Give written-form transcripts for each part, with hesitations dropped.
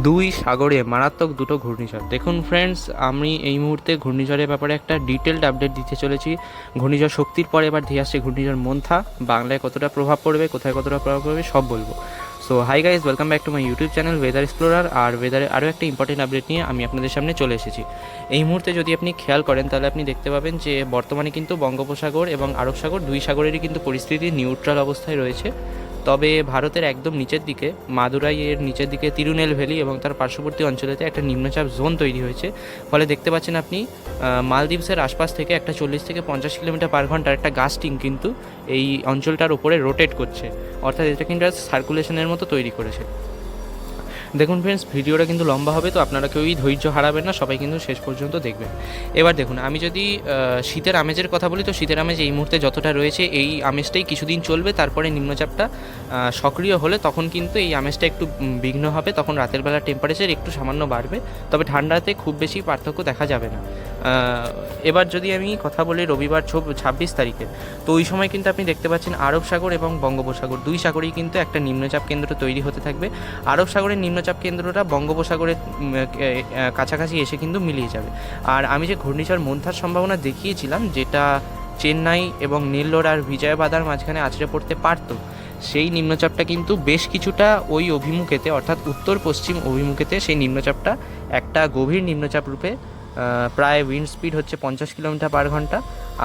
দুই সাগরে মারাত্মক দুটো ঘূর্ণিঝড়। দেখুন ফ্রেন্ডস, আমি এই মুহূর্তে ঘূর্ণিঝড়ের ব্যাপারে একটা ডিটেলড আপডেট দিতে চলেছি। ঘূর্ণিঝড় শক্তির পরে এবার ধেয়ে আসছে ঘূর্ণিঝড় মন্থা। বাংলায় কতটা প্রভাব পড়বে, কোথায় কতটা প্রভাব পড়বে সব বলবো। So hi guys, welcome back to my YouTube channel weather explorer. আর ওয়েদারের আরও একটা ইম্পর্টেন্ট আপডেট নিয়ে আমি আপনাদের সামনে চলে এসেছি। এই মুহূর্তে যদি আপনি খেয়াল করেন তাহলে আপনি দেখতে পাবেন যে বর্তমানে কিন্তু বঙ্গোপসাগর এবং আরব সাগর দুই সাগরেরই কিন্তু পরিস্থিতি নিউট্রাল অবস্থায় রয়েছে। তবে ভারতের একদম নিচের দিকে মাদুরাইয়ের নিচের দিকে তিরুনেলভেলি এবং তার পার্শ্ববর্তী অঞ্চলেতে একটা নিম্নচাপ জোন তৈরি হয়েছে। ফলে দেখতে পাচ্ছেন আপনি মালদ্বীপসের আশপাশ থেকে একটা 40 থেকে 50 কিলোমিটার পার ঘন্টার একটা গাস্টিং কিন্তু এই অঞ্চলটার উপরে রোটেট করছে, অর্থাৎ এটা কিন্তু সার্কুলেশনের মতো তৈরি করেছে। দেখুন ফ্রেন্ডস, ভিডিওটা কিন্তু লম্বা হবে, তো আপনারা কেউই ধৈর্য হারাবেন না, সবাই কিন্তু শেষ পর্যন্ত দেখবেন। এবার দেখুন, আমি যদি শীতের আমেজের কথা বলি, তো শীতের আমেজ এই মুহূর্তে যতটা রয়েছে এই আমেজটাই কিছুদিন চলবে। তারপরে নিম্নচাপটা সক্রিয় হলে তখন কিন্তু এই আমেজটা একটু বিঘ্ন হবে, তখন রাতের বেলা টেম্পারেচার একটু সামান্য বাড়বে, তবে ঠান্ডাতে খুব বেশি পার্থক্য দেখা যাবে না। এবার যদি আমি কথা বলি রবিবার 26 তারিখে, তো ওই সময় কিন্তু আপনি দেখতে পাচ্ছেন আরব সাগর এবং বঙ্গোপসাগর দুই সাগরেই কিন্তু একটা নিম্নচাপ কেন্দ্র তৈরি হতে থাকবে। আরব সাগরের নিম্নচাপ কেন্দ্রটা বঙ্গোপসাগরের কাছাকাছি এসে কিন্তু মিলিয়ে যাবে। আর আমি যে ঘূর্ণিঝড় মন্থার সম্ভাবনা দেখিয়েছিলাম, যেটা চেন্নাই এবং নেল্লোর আর বিজয়বাদার মাঝখানে আছড়ে পড়তে পারত, সেই নিম্নচাপটা কিন্তু বেশ কিছুটা ওই অভিমুখেতে, অর্থাৎ উত্তর পশ্চিম অভিমুখেতে সেই নিম্নচাপটা একটা গভীর নিম্নচাপ রূপে প্রায় উইন্ড স্পিড হচ্ছে 50 কিলোমিটার পার ঘন্টা,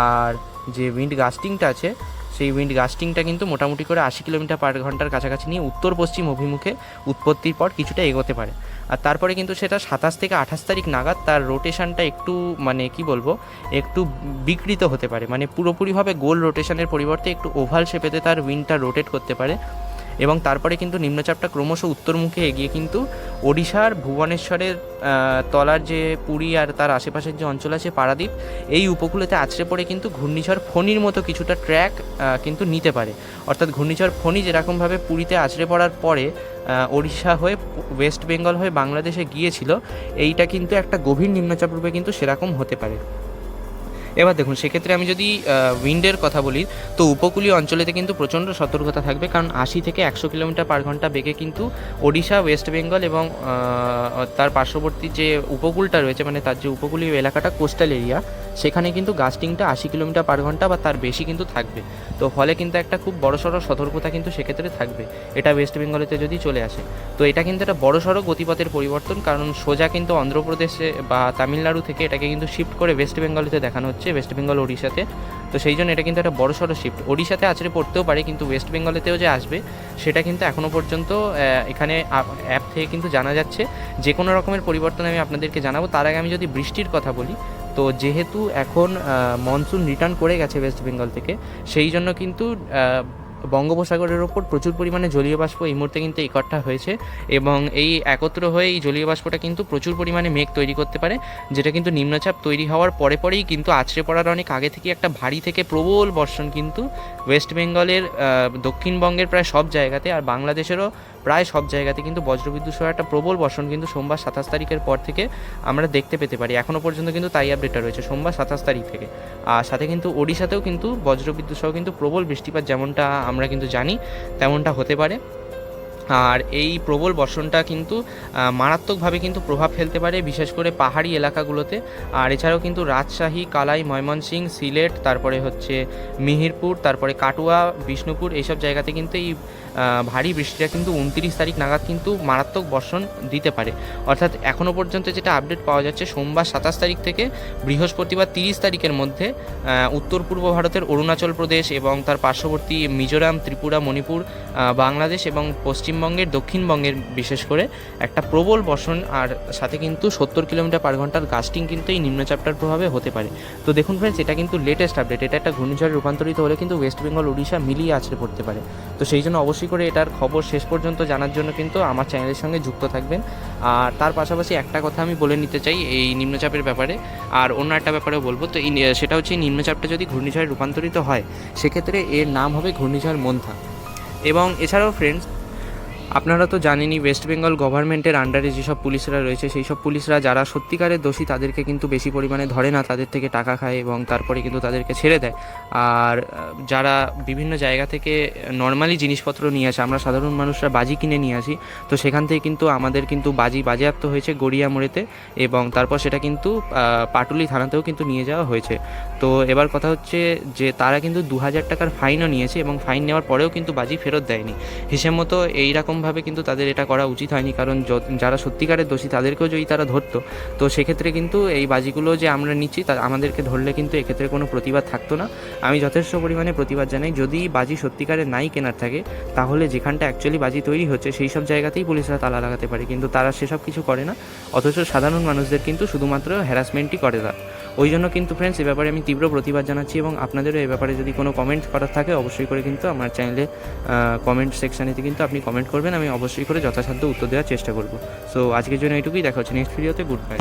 আর যে উইন্ড গাস্টিংটা আছে সেই উইন্ড গাস্টিংটা কিন্তু মোটামুটি করে 80 কিলোমিটার পার ঘন্টার কাছাকাছি নিয়ে উত্তর পশ্চিম অভিমুখে উৎপত্তির পর কিছুটা এগোতে পারে। আর তারপরে কিন্তু সেটা 27 থেকে 28 তারিখ নাগাদ তার রোটেশনটা একটু মানে কি বলবো, একটু বিকৃত হতে পারে, মানে পুরোপুরিভাবে গোল রোটেশনের পরিবর্তে একটু ওভাল শেপেতে তার উইন্ডটা রোটেট করতে পারে। এবং তারপরে কিন্তু নিম্নচাপটা ক্রমশ উত্তরমুখে এগিয়ে কিন্তু ওড়িশার ভুবনেশ্বরের তলার যে পুরী আর তার আশেপাশের যে অঞ্চল আছে পারাদ্বীপ, এই উপকূলেতে আছড়ে পড়ে কিন্তু ঘূর্ণিঝড় ফণির মতো কিছুটা ট্র্যাক কিন্তু নিতে পারে। অর্থাৎ ঘূর্ণিঝড় ফণি যেরকমভাবে পুরীতে আছড়ে পড়ার পরে ওড়িশা হয়ে ওয়েস্ট বেঙ্গল হয়ে বাংলাদেশে গিয়েছিল, এইটা কিন্তু একটা গভীর নিম্নচাপ রূপে কিন্তু সেরকম হতে পারে। এবার দেখুন, সেক্ষেত্রে আমি যদি উইন্ডের কথা বলি, তো উপকূলীয় অঞ্চলেতে কিন্তু প্রচণ্ড সতর্কতা থাকবে, কারণ 80 থেকে 100 কিলোমিটার পার ঘন্টা বেগে কিন্তু ওড়িশা, ওয়েস্ট বেঙ্গল এবং তার পার্শ্ববর্তী যে উপকূলটা রয়েছে, মানে তার যে উপকূলীয় এলাকাটা কোস্টাল এরিয়া, সেখানে কিন্তু গাস্টিংটা 80 কিলোমিটার পার ঘন্টা বা তার বেশি কিন্তু থাকবে। তো ফলে কিন্তু একটা খুব বড়সড় সতর্কতা কিন্তু সেক্ষেত্রে থাকবে, এটা ওয়েস্ট বেঙ্গলেতে যদি চলে আসে। তো এটা কিন্তু একটা বড়সড় গতিপথের পরিবর্তন, কারণ সোজা কিন্তু অন্ধ্রপ্রদেশে বা তামিলনাড়ু থেকে এটাকে কিন্তু শিফট করে ওয়েস্ট বেঙ্গলেতে দেখানো হচ্ছে, ওয়েস্ট বেঙ্গল ওড়িশাতে। তো সেই জন্য এটা কিন্তু একটা বড়সড় শিফট, ওড়িশাতে আছড়ে পড়তেও পারে, কিন্তু ওয়েস্ট বেঙ্গলেতেও যে আসবে সেটা কিন্তু এখনও পর্যন্ত এখানে অ্যাপ থেকে কিন্তু জানা যাচ্ছে। যে কোনো রকমের পরিবর্তন আমি আপনাদেরকে জানাবো। তার আগে আমি যদি বৃষ্টির কথা বলি, তো যেহেতু এখন মনসুন রিটার্ন করে গেছে ওয়েস্ট বেঙ্গল থেকে, সেই জন্য কিন্তু বঙ্গোপসাগরের ওপর প্রচুর পরিমাণে জলীয় বাষ্প এই মুহূর্তে কিন্তু একট্ঠা হয়েছে, এবং এই একত্র হয়ে এই জলীয় বাষ্পটা কিন্তু প্রচুর পরিমাণে মেঘ তৈরি করতে পারে, যেটা কিন্তু নিম্নচাপ তৈরি হওয়ার পরেই কিন্তু আছড়ে পড়ার অনেক আগে থেকে একটা ভারী থেকে প্রবল বর্ষণ কিন্তু ওয়েস্ট বেঙ্গলের দক্ষিণবঙ্গের প্রায় সব জায়গাতে আর বাংলাদেশেরও প্রায় সব জায়গাতে কিন্তু বজ্রবিদ্যুৎ সহ একটা প্রবল বর্ষণ কিন্তু সোমবার 27 তারিখের পর থেকে আমরা দেখতে পেতে পারি। এখনও পর্যন্ত কিন্তু তাই আপডেটটা রয়েছে সোমবার 27 তারিখ থেকে। আর সাথে কিন্তু ওড়িশাতেও কিন্তু বজ্রবিদ্যুৎ সহ কিন্তু প্রবল বৃষ্টিপাত যেমনটা আমরা কিন্তু জানি তেমনটা হতে পারে। আর এই প্রবল বর্ষণটা কিন্তু মারাত্মকভাবে কিন্তু প্রভাব ফেলতে পারে বিশেষ করে পাহাড়ি এলাকাগুলোতে। আর এছাড়াও কিন্তু রাজশাহী, কালাই, ময়মনসিংহ, সিলেট, তারপরে হচ্ছে মিহিরপুর, তারপরে কাটুয়া, বিষ্ণুপুর, এইসব জায়গাতে কিন্তু এই ভারী বৃষ্টিটা কিন্তু 29 তারিখ নাগাদ কিন্তু মারাত্মক বর্ষণ দিতে পারে। অর্থাৎ এখনও পর্যন্ত যেটা আপডেট পাওয়া যাচ্ছে, সোমবার 27 তারিখ থেকে বৃহস্পতিবার 30 তারিখের মধ্যে উত্তর পূর্ব ভারতের অরুণাচল প্রদেশ এবং তার পার্শ্ববর্তী মিজোরাম, ত্রিপুরা, মণিপুর, বাংলাদেশ এবং পশ্চিমবঙ্গের, দক্ষিণবঙ্গের বিশেষ করে একটা প্রবল বর্ষণ, আর সাথে কিন্তু 70 কিলোমিটার পার ঘন্টার গাস্টিং কিন্তু এই নিম্নচাপটার প্রভাবে হতে পারে। তো দেখুন ফ্রেন্ডস, এটা কিন্তু লেটেস্ট আপডেট, এটা একটা ঘূর্ণিঝড়ে রূপান্তরিত হলে কিন্তু ওয়েস্ট বেঙ্গল, উড়িষ্যা মিলিয়ে আছড়ে পড়তে পারে। তো সেই জন্য অবশ্যই করে এটার খবর শেষ পর্যন্ত জানার জন্য কিন্তু আমার চ্যানেলের সঙ্গে যুক্ত থাকবেন। আর তার পাশাপাশি একটা কথা আমি বলে নিতে চাই এই নিম্নচাপের ব্যাপারে, আর অন্য একটা ব্যাপারেও বলবো। তো সেটা হচ্ছে এই নিম্নচাপটা যদি ঘূর্ণিঝড়ে রূপান্তরিত হয়, সেক্ষেত্রে এর নাম হবে ঘূর্ণিঝড় মন্থা। এবং এছাড়াও ফ্রেন্ডস, আপনারা তো জানেনই ওয়েস্ট বেঙ্গল গভর্নমেন্টের আন্ডারে যেসব পুলিশরা রয়েছে সেই সব পুলিশরা যারা সত্যিকারের দোষী তাদেরকে কিন্তু বেশি পরিমাণে ধরে না, তাদের থেকে টাকা খায় এবং তারপরে কিন্তু তাদেরকে ছেড়ে দেয়। আর যারা বিভিন্ন জায়গা থেকে নর্মালি জিনিসপত্র নিয়ে আসে, আমরা সাধারণ মানুষরা বাজি কিনে নিয়ে আসি, তো সেখান থেকে কিন্তু আমাদের কিন্তু বাজি বাজেয়াপ্ত হয়েছে গড়িয়া মোড়েতে, এবং তারপর সেটা কিন্তু পাটুলি থানাতেও কিন্তু নিয়ে যাওয়া হয়েছে। তো এবার কথা হচ্ছে যে তারা কিন্তু 2,000 টাকার ফাইনও নিয়েছে এবং ফাইন নেওয়ার পরেও কিন্তু বাজি ফেরত দেয়নি। হিসেব মতো এইরকমভাবে কিন্তু তাদের এটা করা উচিত হয়নি, কারণ যারা সত্যিকারের দোষী তাদেরকেও যদি তারা ধরতো, তো সেক্ষেত্রে কিন্তু এই বাজিগুলো যে আমরা নিচ্ছি তা আমাদেরকে ধরলে কিন্তু এক্ষেত্রে কোনো প্রতিবাদ থাকতো না। আমি যথেষ্ট পরিমাণে প্রতিবাদ জানাই। যদি বাজি সত্যিকারের নাই কেনার থাকে, তাহলে যেখানটা অ্যাকচুয়ালি বাজি তৈরি হচ্ছে সেই সব জায়গাতেই পুলিশরা তালা লাগাতে পারে, কিন্তু তারা সেসব কিছু করে না। অথচ সাধারণ মানুষদের কিন্তু শুধুমাত্র হ্যারাসমেন্টই করে তারা। ওই জন্য কিন্তু ফ্রেন্ডস এ ব্যাপারে আমি তীব্র প্রতিবাদ জানাচ্ছি, এবং আপনাদেরও এই ব্যাপারে যদি কোনো কমেন্ট করার থাকে অবশ্যই করে কিন্তু আমার চ্যানেলে কমেন্ট সেকশানেতে কিন্তু আপনি কমেন্ট করবেন, আমি অবশ্যই করে যথাসাধ্য উত্তর দেওয়ার চেষ্টা করব। সো আজকের জন্য এইটুকুই, দেখা হচ্ছে নেক্সট ভিডিওতে। Good bye.